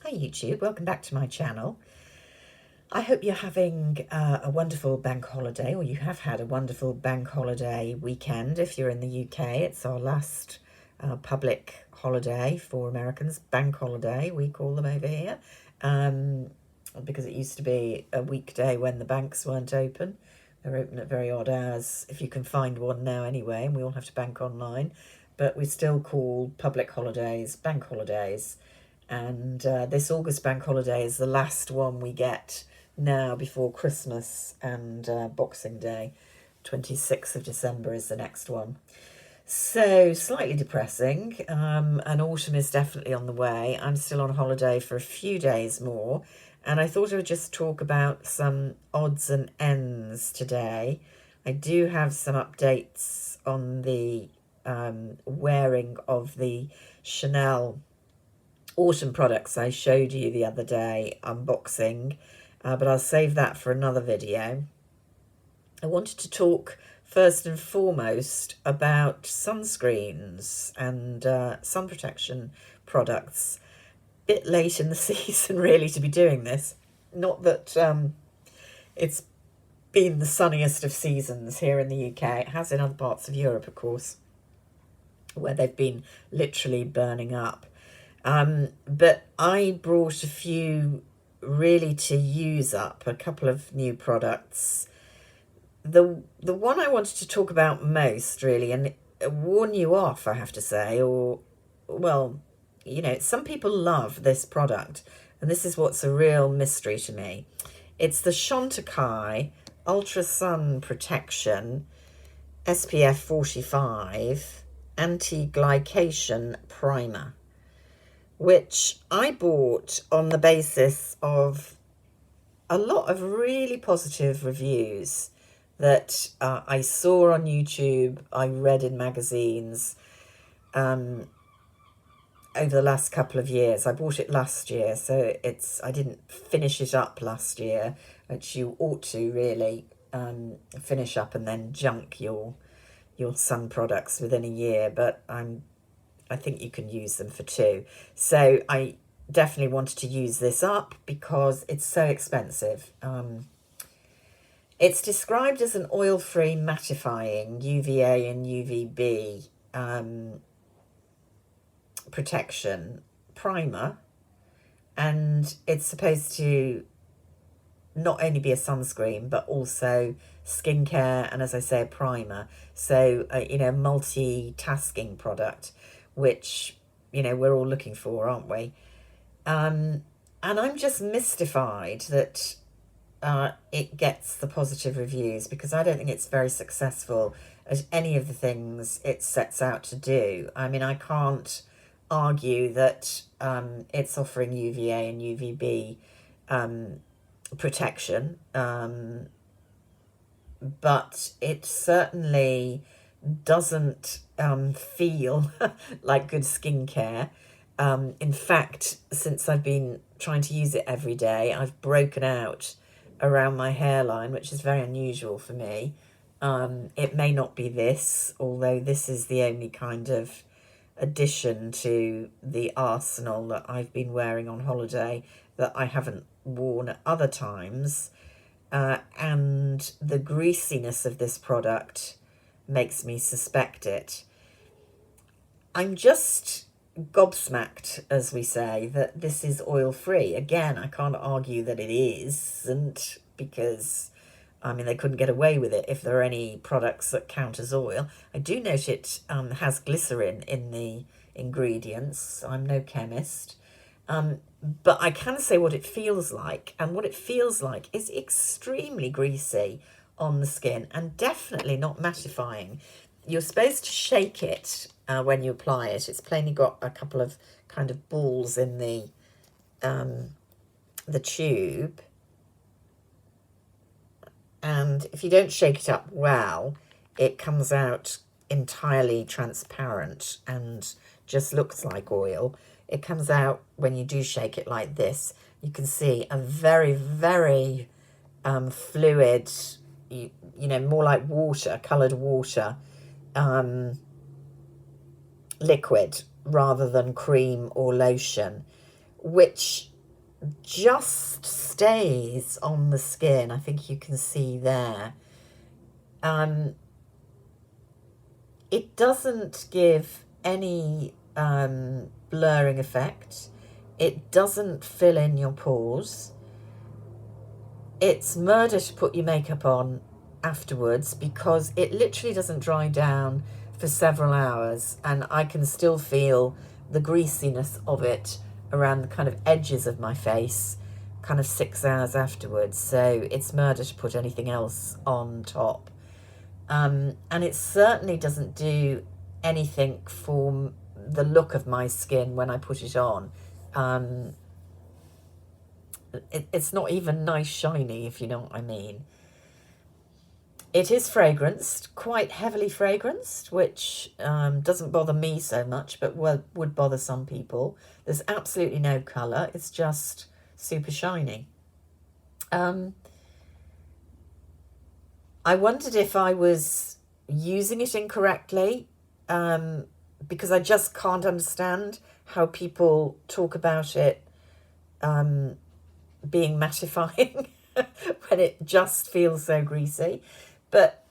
Hi YouTube, welcome back to my channel. I hope you're having a wonderful bank holiday, or you have had a wonderful bank holiday weekend if you're in the UK. It's our last public holiday for Americans, bank holiday we call them over here, because it used to be a weekday when the banks weren't open. They're open at very odd hours, if you can find one now anyway, and we all have to bank online, but we still call public holidays bank holidays. And this August bank holiday is the last one we get now before Christmas and Boxing Day. 26th of December is the next one. So slightly depressing, and autumn is definitely on the way. I'm still on holiday for a few days more, and I thought I would just talk about some odds and ends today. I do have some updates on the wearing of the Chanel autumn products I showed you the other day unboxing, but I'll save that for another video. I wanted to talk first and foremost about sunscreens and sun protection products. Bit late in the season really to be doing this. Not that it's been the sunniest of seasons here in the UK. It has in other parts of Europe, of course, where they've been literally burning up. But I brought a few really to use up, a couple of new products. The one I wanted to talk about most, really, and warn you off, I have to say, or, well, you know, some people love this product, and this is what's a real mystery to me. It's the Chantecaille Ultra Sun Protection SPF 45 Anti-Glycation Primer, which I bought on the basis of a lot of really positive reviews that I saw on YouTube, I read in magazines over the last couple of years. I bought it last year, so I didn't finish it up last year, which you ought to really finish up and then junk your sun products within a year, but I think you can use them for 2. So I definitely wanted to use this up because it's so expensive. It's described as an oil-free mattifying UVA and UVB protection primer, and it's supposed to not only be a sunscreen but also skincare and, as I say, a primer. So you know, multitasking product, which, you know, we're all looking for, aren't we? And I'm just mystified that it gets the positive reviews, because I don't think it's very successful at any of the things it sets out to do. I mean, I can't argue that it's offering UVA and UVB protection, but it certainly doesn't feel like good skincare. In fact, since I've been trying to use it every day, I've broken out around my hairline, which is very unusual for me. It may not be this, although this is the only kind of addition to the arsenal that I've been wearing on holiday that I haven't worn at other times. And the greasiness of this product makes me suspect it. I'm just gobsmacked, as we say, that this is oil-free. Again, I can't argue that it isn't, because, I mean, they couldn't get away with it if there are any products that count as oil. I do note it has glycerin in the ingredients. I'm no chemist. But I can say what it feels like, and what it feels like is extremely greasy on the skin and definitely not mattifying. You're supposed to shake it when you apply it. It's plainly got a couple of kind of balls in the tube, and if you don't shake it up well, it comes out entirely transparent and just looks like oil. It comes out when you do shake it like this. You can see a very, very fluid, you know, more like water, coloured water, liquid rather than cream or lotion, which just stays on the skin. I think you can see there. It doesn't give any blurring effect. It doesn't fill in your pores. It's murder to put your makeup on afterwards because it literally doesn't dry down for several hours, and I can still feel the greasiness of it around the kind of edges of my face kind of 6 hours afterwards. So it's murder to put anything else on top. And it certainly doesn't do anything for the look of my skin when I put it on. It's not even nice shiny, if you know what I mean. It is fragranced, quite heavily fragranced, which doesn't bother me so much, but would bother some people. There's absolutely no colour. It's just super shiny. I wondered if I was using it incorrectly, because I just can't understand how people talk about it being mattifying when it just feels so greasy. But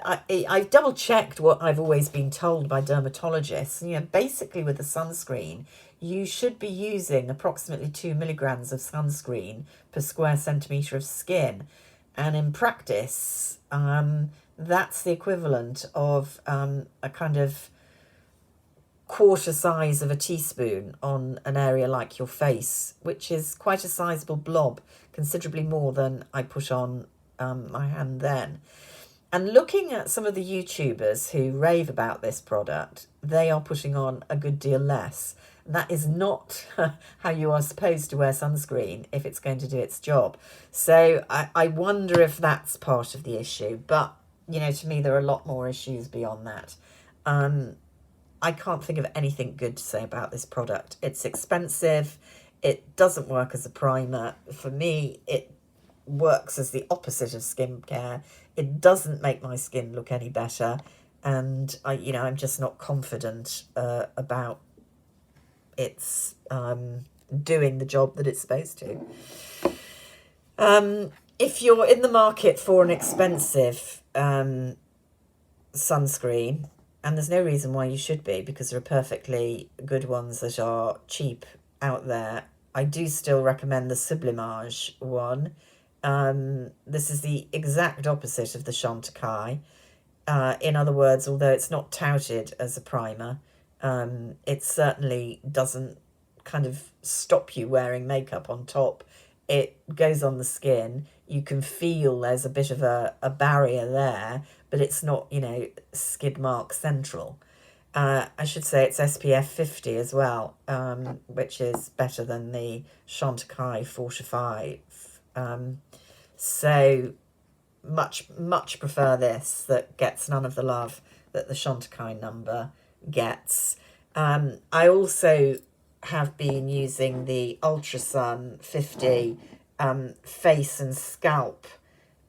I've double checked what I've always been told by dermatologists. You know, basically with the sunscreen, you should be using approximately 2 milligrams of sunscreen per square centimetre of skin. And in practice, that's the equivalent of a kind of quarter size of a teaspoon on an area like your face, which is quite a sizable blob, considerably more than I put on my hand then. And looking at some of the YouTubers who rave about this product, they are putting on a good deal less. And that is not how you are supposed to wear sunscreen if it's going to do its job. So I wonder if that's part of the issue. But, you know, to me, there are a lot more issues beyond that. I can't think of anything good to say about this product. It's expensive. It doesn't work as a primer. For me, it works as the opposite of skincare. It doesn't make my skin look any better. And, I'm just not confident about its doing the job that it's supposed to. If you're in the market for an expensive sunscreen, and there's no reason why you should be, because there are perfectly good ones that are cheap out there, I do still recommend the Sublimage one. This is the exact opposite of the Chantecaille. In other words, although it's not touted as a primer, it certainly doesn't kind of stop you wearing makeup on top. It goes on the skin. You can feel there's a bit of a barrier there, but it's not, skid mark central. I should say it's SPF 50 as well, which is better than the Chantecaille 45. So much prefer this, that gets none of the love that the Chantecaille number gets. I also have been using the Ultra Sun 50 face and scalp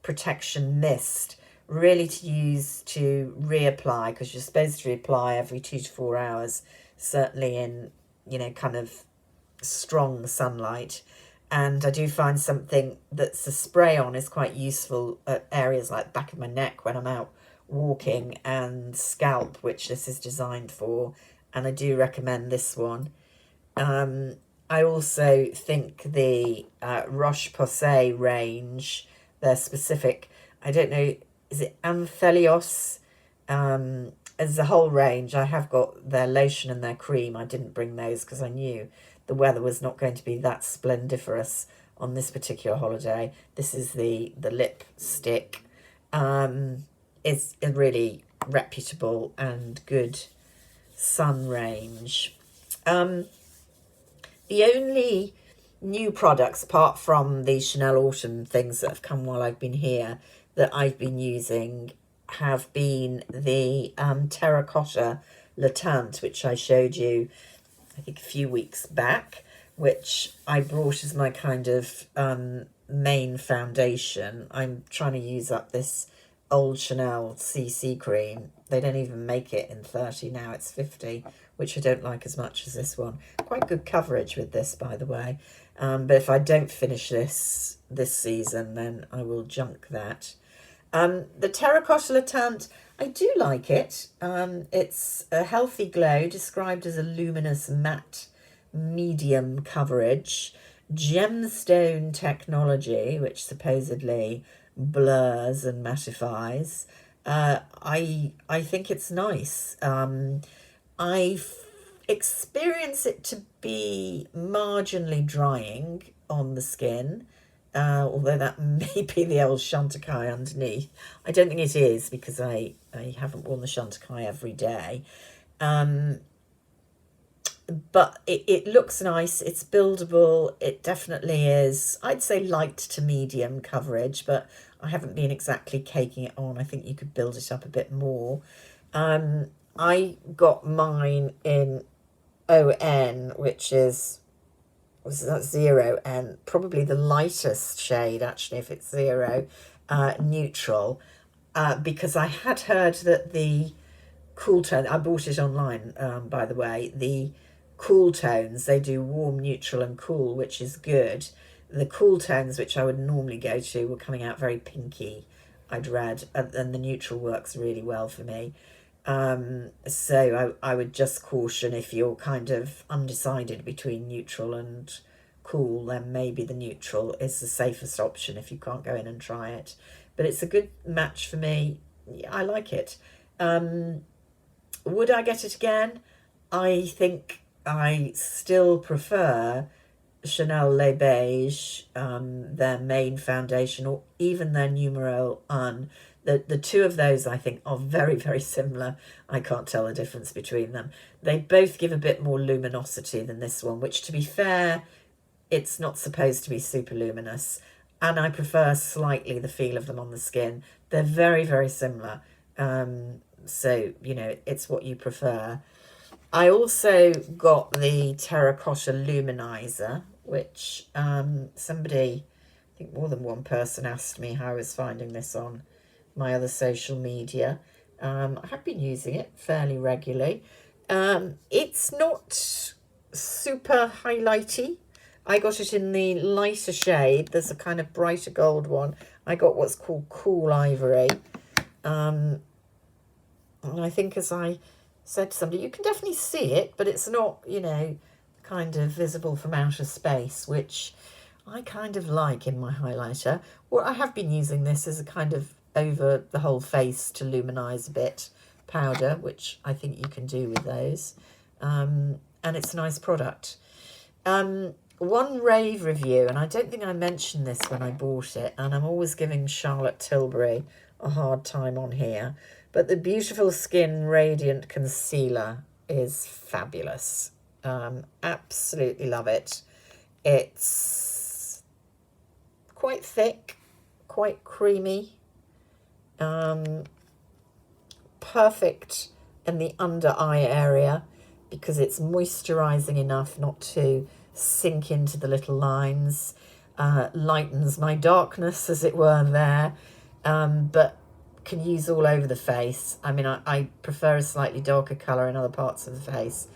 protection mist, really to use to reapply, because you're supposed to reapply every 2 to 4 hours, certainly in, kind of strong sunlight. And I do find something that's a spray on is quite useful at areas like back of my neck when I'm out walking, and scalp, which this is designed for, and I do recommend this one. I also think the Roche-Posay range, their specific, I don't know, is it Anthelios? As a whole range. I have got their lotion and their cream. I didn't bring those because I knew the weather was not going to be that splendiferous on this particular holiday. This is the lipstick. It's a really reputable and good sun range. The only new products, apart from the Chanel Autumn things that have come while I've been here, that I've been using have been the Terracotta Le Teint, which I showed you, I think, a few weeks back, which I brought as my kind of main foundation. I'm trying to use up this old Chanel CC cream. They don't even make it in 30 now, it's 50, which I don't like as much as this one. Quite good coverage with this, by the way. But if I don't finish this season, then I will junk that. The Terracotta Le Teint, I do like it. It's a healthy glow, described as a luminous matte medium coverage. Gemstone technology, which supposedly blurs and mattifies. I think it's nice. I experience it to be marginally drying on the skin, although that may be the old Chantecaille underneath. I don't think it is, because I haven't worn the Chantecaille every day. But it looks nice, it's buildable, it definitely is, I'd say light to medium coverage, but I haven't been exactly caking it on. I think you could build it up a bit more. I got mine in ON, which is, was that 0N, probably the lightest shade actually if it's 0, neutral, because I had heard that the cool tone, I bought it online, by the way, the cool tones, they do warm, neutral and cool, which is good. The cool tones, which I would normally go to, were coming out very pinky, I'd read, and the neutral works really well for me. So I would just caution, if you're kind of undecided between neutral and cool, then maybe the neutral is the safest option if you can't go in and try it. But it's a good match for me. I like it. Would I get it again? I think I still prefer Chanel Les Beige, their main foundation, or even their numero un. The two of those, I think, are very, very similar. I can't tell the difference between them. They both give a bit more luminosity than this one, which, to be fair, it's not supposed to be super luminous. And I prefer slightly the feel of them on the skin. They're very, very similar. So, you know, it's what you prefer. I also got the Terracotta Luminizer, which somebody, I think more than one person, asked me how I was finding this on my other social media. I have been using it fairly regularly. It's not super highlighty. I got it in the lighter shade. There's a kind of brighter gold one. I got what's called Cool Ivory. And I think, as I said to somebody, you can definitely see it, but it's not, you know, kind of visible from outer space, which I kind of like in my highlighter. Well, I have been using this as a kind of over the whole face to luminize a bit powder, which I think you can do with those. And it's a nice product. One rave review, and I don't think I mentioned this when I bought it, and I'm always giving Charlotte Tilbury a hard time on here, but the Beautiful Skin Radiant Concealer is fabulous. Absolutely love it. It's quite thick, quite creamy, perfect in the under eye area because it's moisturizing enough not to sink into the little lines, lightens my darkness, as it were, there, but can use all over the face. I mean, I prefer a slightly darker colour in other parts of the face.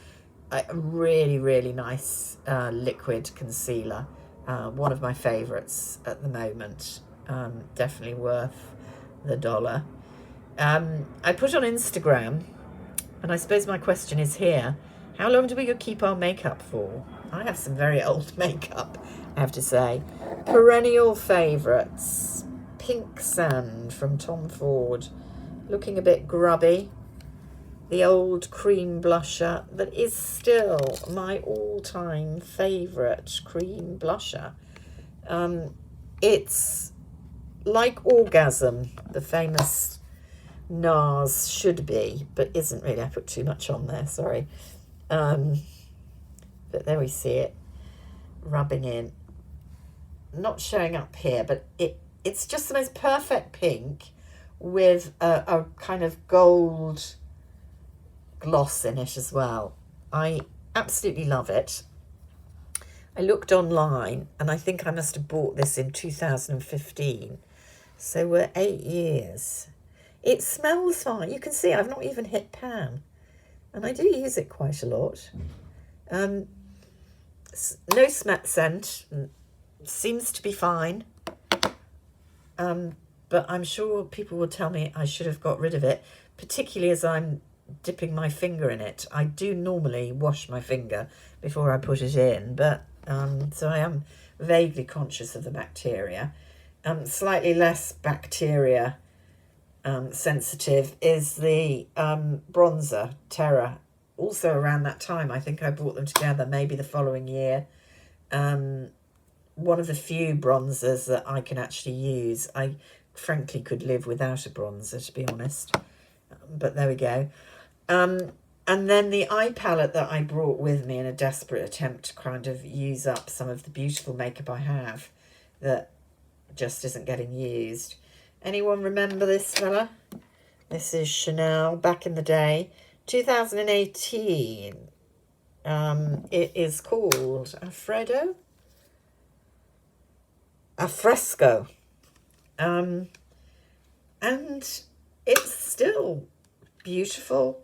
Really, really nice liquid concealer. One of my favourites at the moment. Definitely worth the $1. I put on Instagram, and I suppose my question is here, how long do we keep our makeup for? I have some very old makeup, I have to say. Perennial favourites. Pink Sand from Tom Ford, looking a bit grubby. The old cream blusher that is still my all-time favourite cream blusher. It's like Orgasm, the famous NARS should be, but isn't really. I put too much on there, sorry. But there we see it, rubbing in. Not showing up here, but it's just the most perfect pink with a kind of gold gloss in it as well. I absolutely love it. I looked online, and I think I must have bought this in 2015. So we're 8 years. It smells fine. You can see I've not even hit pan, and I do use it quite a lot. No scent, seems to be fine. But I'm sure people will tell me I should have got rid of it, particularly as I'm dipping my finger in it. I do normally wash my finger before I put it in, but so I am vaguely conscious of the bacteria. Slightly less bacteria sensitive is the bronzer Terra. Also around that time, I think I bought them together, maybe the following year. One of the few bronzers that I can actually use. I frankly could live without a bronzer, to be honest. But there we go. And then the eye palette that I brought with me in a desperate attempt to kind of use up some of the beautiful makeup I have that just isn't getting used. Anyone remember this fella? This is Chanel, back in the day, 2018. It is called Afresco. And it's still beautiful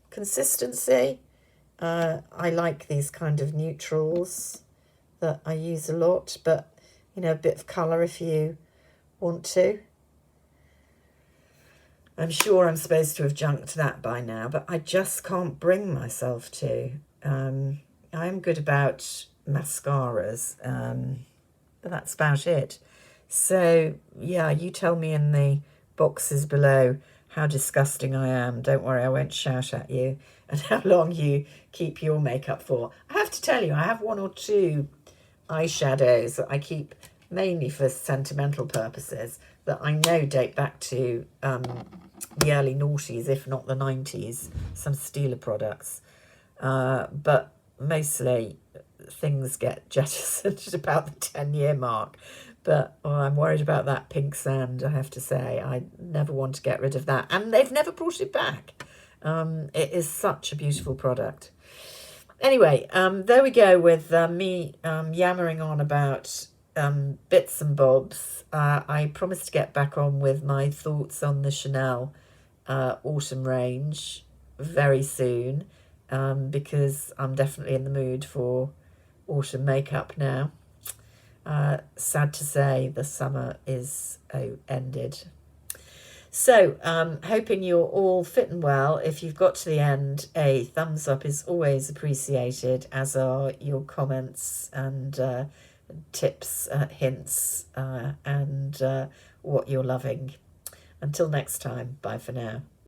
consistency. I like these kind of neutrals that I use a lot, but a bit of colour if you want to. I'm sure I'm supposed to have junked that by now, but I just can't bring myself to. I'm good about mascaras, but that's about it. So, yeah, you tell me in the boxes below how disgusting I am. Don't worry, I won't shout at you. And how long you keep your makeup for. I have to tell you, I have one or two eyeshadows that I keep mainly for sentimental purposes that I know date back to the early noughties, if not the 90s, some Stila products. But mostly things get jettisoned at about the 10-year mark. But I'm worried about that pink sand, I have to say. I never want to get rid of that. And they've never brought it back. It is such a beautiful product. Anyway, there we go with me yammering on about bits and bobs. I promised to get back on with my thoughts on the Chanel autumn range very soon, because I'm definitely in the mood for autumn makeup now. Sad to say the summer is ended. So, hoping you're all fit and well. If you've got to the end, a thumbs up is always appreciated, as are your comments and tips, hints, and what you're loving. Until next time, bye for now.